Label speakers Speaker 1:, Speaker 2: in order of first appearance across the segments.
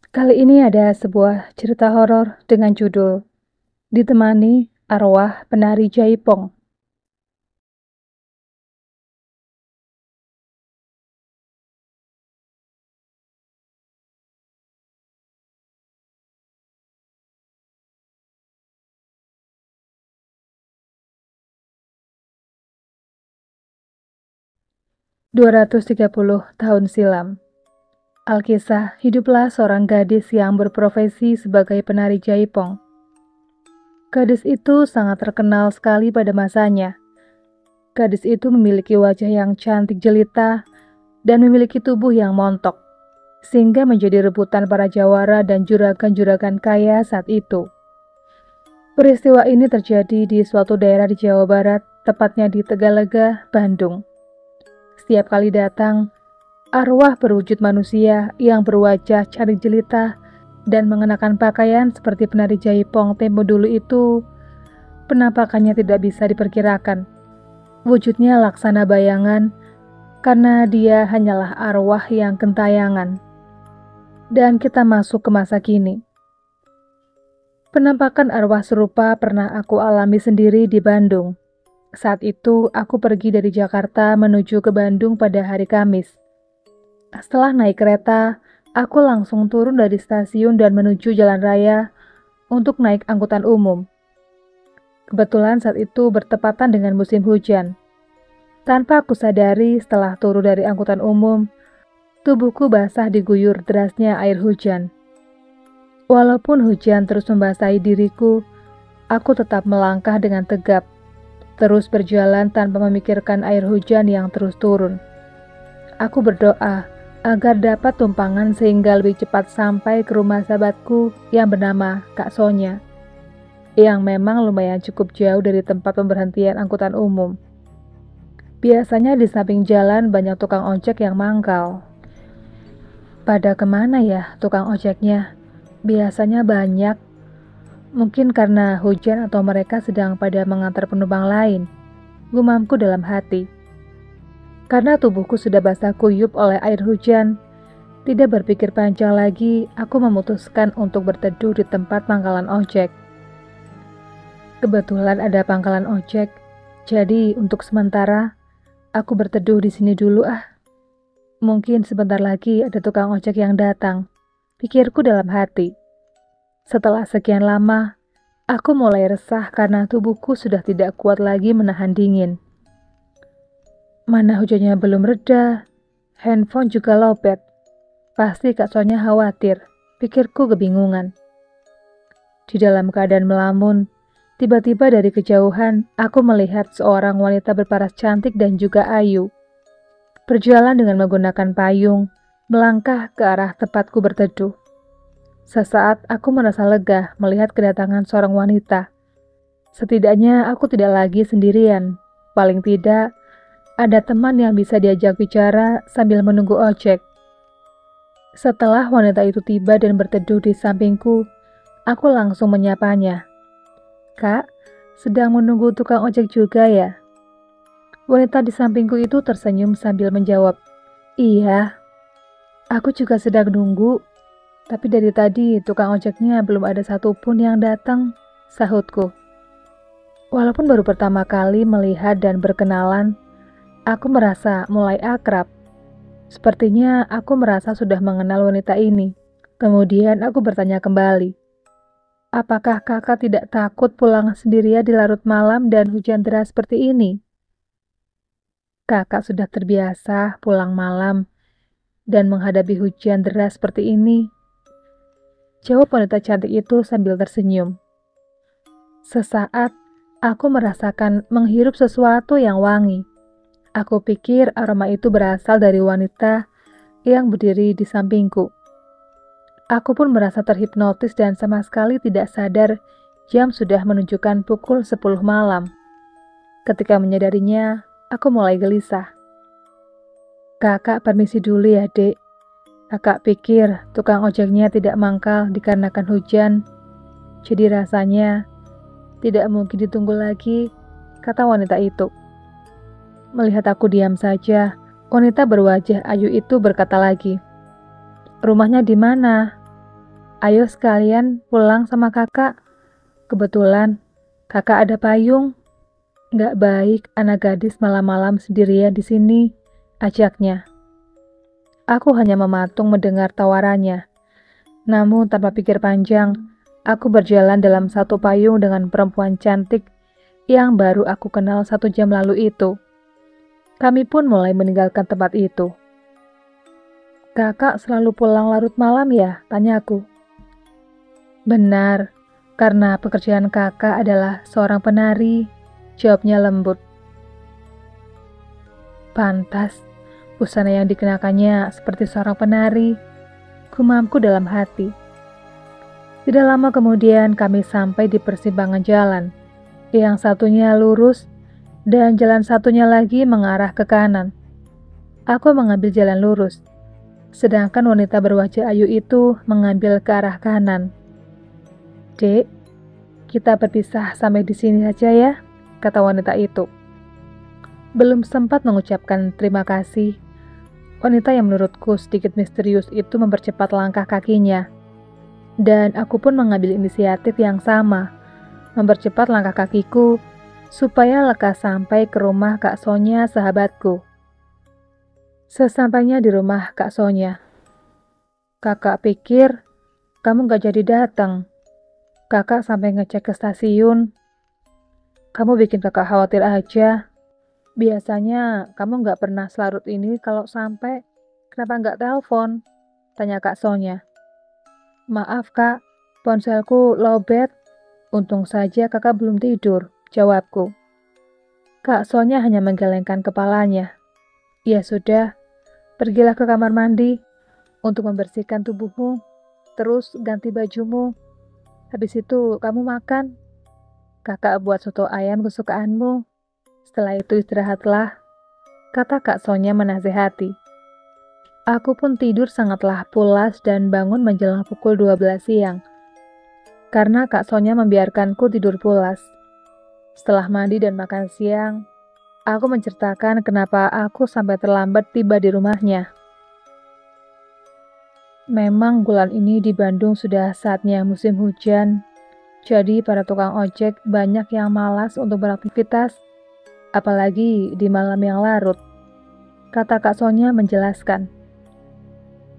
Speaker 1: Kali ini ada sebuah cerita horor dengan judul Ditemani Arwah Penari Jaipong. 230 tahun silam. Alkisah, hiduplah seorang gadis yang berprofesi sebagai penari jaipong. Gadis itu sangat terkenal sekali pada masanya. Gadis itu memiliki wajah yang cantik jelita dan memiliki tubuh yang montok, sehingga menjadi rebutan para jawara dan juragan-juragan kaya saat itu. Peristiwa ini terjadi di suatu daerah di Jawa Barat, tepatnya di Tegalega, Bandung. Setiap kali datang, arwah berwujud manusia yang berwajah cantik jelita dan mengenakan pakaian seperti penari jaipong tempo dulu itu, penampakannya tidak bisa diperkirakan. Wujudnya laksana bayangan karena dia hanyalah arwah yang gentayangan. Dan kita masuk ke masa kini. Penampakan arwah serupa pernah aku alami sendiri di Bandung. Saat itu aku pergi dari Jakarta menuju ke Bandung pada hari Kamis. Setelah naik kereta, aku langsung turun dari stasiun dan menuju jalan raya untuk naik angkutan umum. Kebetulan saat itu bertepatan dengan musim hujan. Tanpa aku sadari, setelah turun dari angkutan umum, tubuhku basah diguyur derasnya air hujan. Walaupun hujan terus membasahi diriku, aku tetap melangkah dengan tegap, terus berjalan tanpa memikirkan air hujan yang terus turun. Aku berdoa agar dapat tumpangan sehingga lebih cepat sampai ke rumah sahabatku yang bernama Kak Sonya, yang memang lumayan cukup jauh dari tempat pemberhentian angkutan umum. Biasanya di samping jalan banyak tukang ojek yang mangkal. Pada kemana ya tukang ojeknya? Biasanya banyak, mungkin karena hujan atau mereka sedang pada mengantar penumpang lain, gumamku dalam hati. Karena tubuhku sudah basah kuyup oleh air hujan, tidak berpikir panjang lagi, aku memutuskan untuk berteduh di tempat pangkalan ojek. Kebetulan ada pangkalan ojek, jadi untuk sementara, aku berteduh di sini dulu ah. Mungkin sebentar lagi ada tukang ojek yang datang, pikirku dalam hati. Setelah sekian lama, aku mulai resah karena tubuhku sudah tidak kuat lagi menahan dingin. Mana hujannya belum reda, handphone juga lowbat. Pasti Kak Sonya khawatir, pikirku kebingungan. Di dalam keadaan melamun, tiba-tiba dari kejauhan aku melihat seorang wanita berparas cantik dan juga ayu. Berjalan dengan menggunakan payung, melangkah ke arah tempatku berteduh. Sesaat aku merasa lega melihat kedatangan seorang wanita. Setidaknya aku tidak lagi sendirian. Paling tidak, ada teman yang bisa diajak bicara sambil menunggu ojek. Setelah wanita itu tiba dan berteduh di sampingku, aku langsung menyapanya. Kak, sedang menunggu tukang ojek juga ya? Wanita di sampingku itu tersenyum sambil menjawab, iya, aku juga sedang nunggu, tapi dari tadi tukang ojeknya belum ada satupun yang datang, sahutku. Walaupun baru pertama kali melihat dan berkenalan, aku merasa mulai akrab. Sepertinya aku merasa sudah mengenal wanita ini. Kemudian aku bertanya kembali, apakah kakak tidak takut pulang sendirian di larut malam dan hujan deras seperti ini? Kakak sudah terbiasa pulang malam dan menghadapi hujan deras seperti ini. Jawab wanita cantik itu sambil tersenyum. Sesaat, aku merasakan menghirup sesuatu yang wangi. Aku pikir aroma itu berasal dari wanita yang berdiri di sampingku. Aku pun merasa terhipnotis dan sama sekali tidak sadar jam sudah menunjukkan pukul 10 malam. Ketika menyadarinya, aku mulai gelisah. Kakak permisi dulu ya, Dek. Kakak pikir tukang ojeknya tidak mangkal dikarenakan hujan. Jadi rasanya tidak mungkin ditunggu lagi, kata wanita itu. Melihat aku diam saja, wanita berwajah ayu itu berkata lagi, rumahnya di mana? Ayo sekalian pulang sama kakak. Kebetulan kakak ada payung. Nggak baik anak gadis malam-malam sendirian di sini, ajaknya. Aku hanya mematung mendengar tawarannya. Namun tanpa pikir panjang, aku berjalan dalam satu payung dengan perempuan cantik yang baru aku kenal 1 jam lalu itu. Kami pun mulai meninggalkan tempat itu. Kakak selalu pulang larut malam ya? Tanyaku. Benar, karena pekerjaan kakak adalah seorang penari, jawabnya lembut. Pantas, busana yang dikenakannya seperti seorang penari, gumamku dalam hati. Tidak lama kemudian kami sampai di persimpangan jalan. Yang satunya lurus, dan jalan satunya lagi mengarah ke kanan. Aku mengambil jalan lurus, sedangkan wanita berwajah ayu itu mengambil ke arah kanan. Dek, kita berpisah sampai di sini saja ya, kata wanita itu. Belum sempat mengucapkan terima kasih, wanita yang menurutku sedikit misterius itu mempercepat langkah kakinya. Dan aku pun mengambil inisiatif yang sama, mempercepat langkah kakiku supaya lekas sampai ke rumah Kak Sonya sahabatku. Sesampainya di rumah Kak Sonya, kakak pikir kamu gak jadi datang. Kakak sampai ngecek ke stasiun. Kamu bikin kakak khawatir aja. Biasanya kamu gak pernah selarut ini kalau sampai. Kenapa gak telepon? Tanya Kak Sonya. Maaf kak, ponselku lowbat. Untung saja kakak belum tidur, jawabku. Kak Sonya hanya menggelengkan kepalanya. Ya sudah, pergilah ke kamar mandi untuk membersihkan tubuhmu, terus ganti bajumu. Habis itu kamu makan. Kakak buat soto ayam kesukaanmu. Setelah itu istirahatlah, kata Kak Sonya menasehati. Aku pun tidur sangatlah pulas dan bangun menjelang pukul 12 siang. Karena Kak Sonya membiarkanku tidur pulas. Setelah mandi dan makan siang, aku menceritakan kenapa aku sampai terlambat tiba di rumahnya. Memang bulan ini di Bandung sudah saatnya musim hujan, jadi para tukang ojek banyak yang malas untuk beraktivitas, apalagi di malam yang larut, kata Kak Sonya menjelaskan.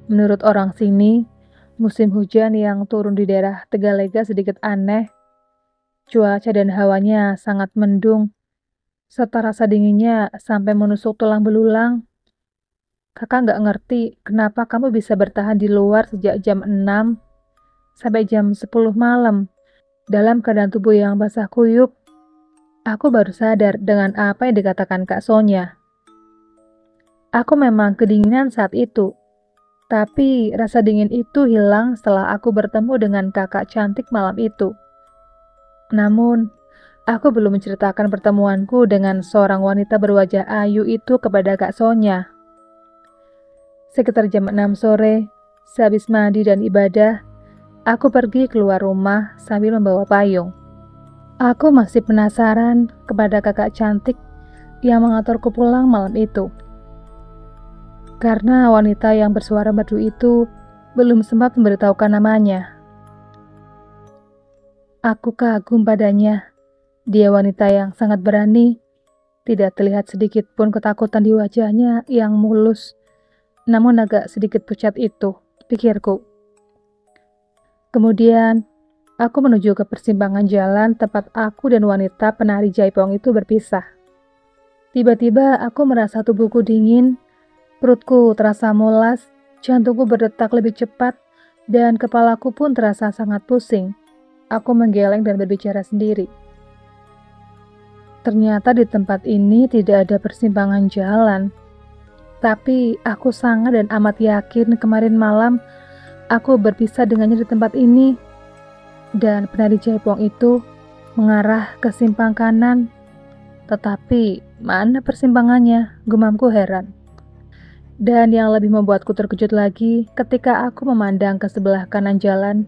Speaker 1: Menurut orang sini, musim hujan yang turun di daerah Tegalega sedikit aneh. Cuaca dan hawanya sangat mendung, serta rasa dinginnya sampai menusuk tulang belulang. Kakak nggak ngerti kenapa kamu bisa bertahan di luar sejak jam 6 sampai jam 10 malam dalam keadaan tubuh yang basah kuyup. Aku baru sadar dengan apa yang dikatakan Kak Sonya. Aku memang kedinginan saat itu, tapi rasa dingin itu hilang setelah aku bertemu dengan kakak cantik malam itu. Namun, aku belum menceritakan pertemuanku dengan seorang wanita berwajah ayu itu kepada Kak Sonya. Sekitar jam 6 sore, sehabis mandi dan ibadah, aku pergi keluar rumah sambil membawa payung. Aku masih penasaran kepada kakak cantik yang mengaturku pulang malam itu. Karena wanita yang bersuara merdu itu belum sempat memberitahukan namanya. Aku kagum padanya. Dia wanita yang sangat berani. Tidak terlihat sedikit pun ketakutan di wajahnya yang mulus, namun agak sedikit pucat itu, pikirku. Kemudian, aku menuju ke persimpangan jalan tempat aku dan wanita penari jaipong itu berpisah. Tiba-tiba aku merasa tubuhku dingin, perutku terasa mulas, jantungku berdetak lebih cepat, dan kepalaku pun terasa sangat pusing. Aku menggeleng dan berbicara sendiri. Ternyata di tempat ini tidak ada persimpangan jalan. Tapi aku sangat dan amat yakin kemarin malam aku berpisah dengannya di tempat ini. Dan penari jaipong itu mengarah ke simpang kanan. Tetapi mana persimpangannya? Gumamku heran. Dan yang lebih membuatku terkejut lagi ketika aku memandang ke sebelah kanan jalan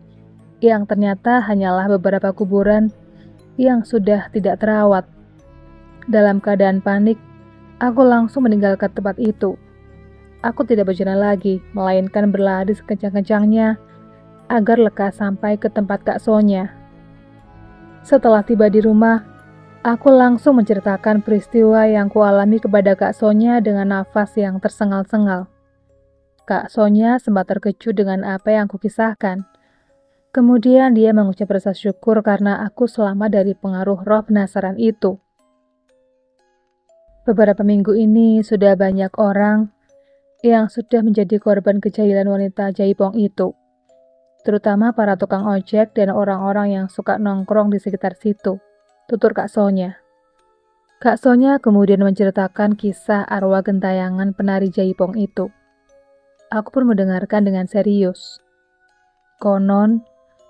Speaker 1: yang ternyata hanyalah beberapa kuburan yang sudah tidak terawat. Dalam keadaan panik, aku langsung meninggalkan tempat itu. Aku tidak berjalan lagi, melainkan berlari sekencang-kencangnya. agar lekas sampai ke tempat Kak Sonya. Setelah tiba di rumah, aku langsung menceritakan peristiwa yang kualami kepada Kak Sonya dengan nafas yang tersengal-sengal. Kak Sonya sempat terkejut dengan apa yang kukisahkan. Kemudian dia mengucap rasa syukur karena aku selamat dari pengaruh roh penasaran itu. Beberapa minggu ini sudah banyak orang yang sudah menjadi korban kejahilan wanita jaipong itu, terutama para tukang ojek dan orang-orang yang suka nongkrong di sekitar situ, tutur Kak Sonya. Kak Sonya kemudian menceritakan kisah arwah gentayangan penari jaipong itu. Aku pun mendengarkan dengan serius. Konon,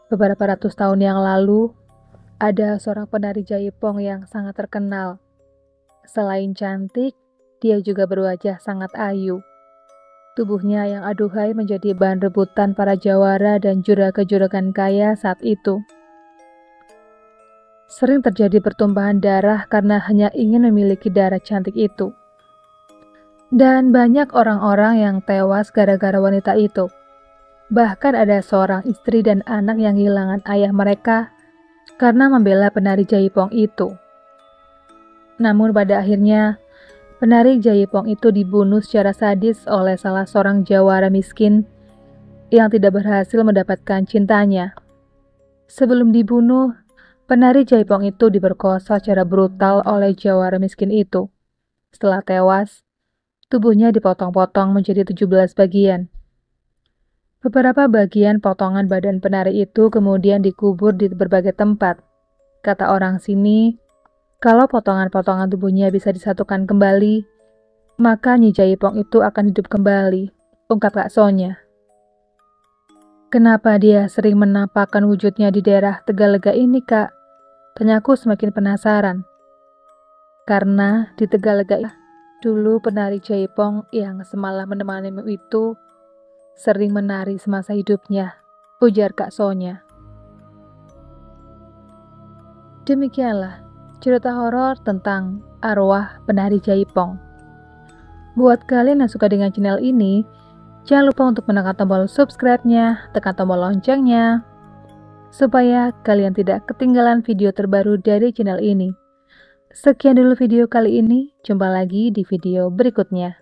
Speaker 1: beberapa ratus tahun yang lalu, ada seorang penari jaipong yang sangat terkenal. Selain cantik, dia juga berwajah sangat ayu. Tubuhnya yang aduhai menjadi bahan rebutan para jawara dan juragan-juragan kaya saat itu. Sering terjadi pertumpahan darah karena hanya ingin memiliki darah cantik itu. Dan banyak orang-orang yang tewas gara-gara wanita itu. Bahkan ada seorang istri dan anak yang kehilangan ayah mereka karena membela penari jaipong itu. Namun pada akhirnya, penari jaipong itu dibunuh secara sadis oleh salah seorang jawara miskin yang tidak berhasil mendapatkan cintanya. Sebelum dibunuh, penari jaipong itu diperkosa secara brutal oleh jawara miskin itu. Setelah tewas, tubuhnya dipotong-potong menjadi 17 bagian. Beberapa bagian potongan badan penari itu kemudian dikubur di berbagai tempat. Kata orang sini, kalau potongan-potongan tubuhnya bisa disatukan kembali, maka Nyi Jaipong itu akan hidup kembali, ungkap Kak Sonya. Kenapa dia sering menampakkan wujudnya di daerah Tegalega ini, Kak? Tanyaku semakin penasaran. Karena di Tegalega dulu penari Jaipong yang semalam menemanimu itu sering menari semasa hidupnya, ujar Kak Sonya. Demikianlah cerita horor tentang arwah penari jaipong. Buat kalian yang suka dengan channel ini, jangan lupa untuk menekan tombol subscribe-nya, tekan tombol loncengnya, supaya kalian tidak ketinggalan video terbaru dari channel ini. Sekian dulu video kali ini, jumpa lagi di video berikutnya.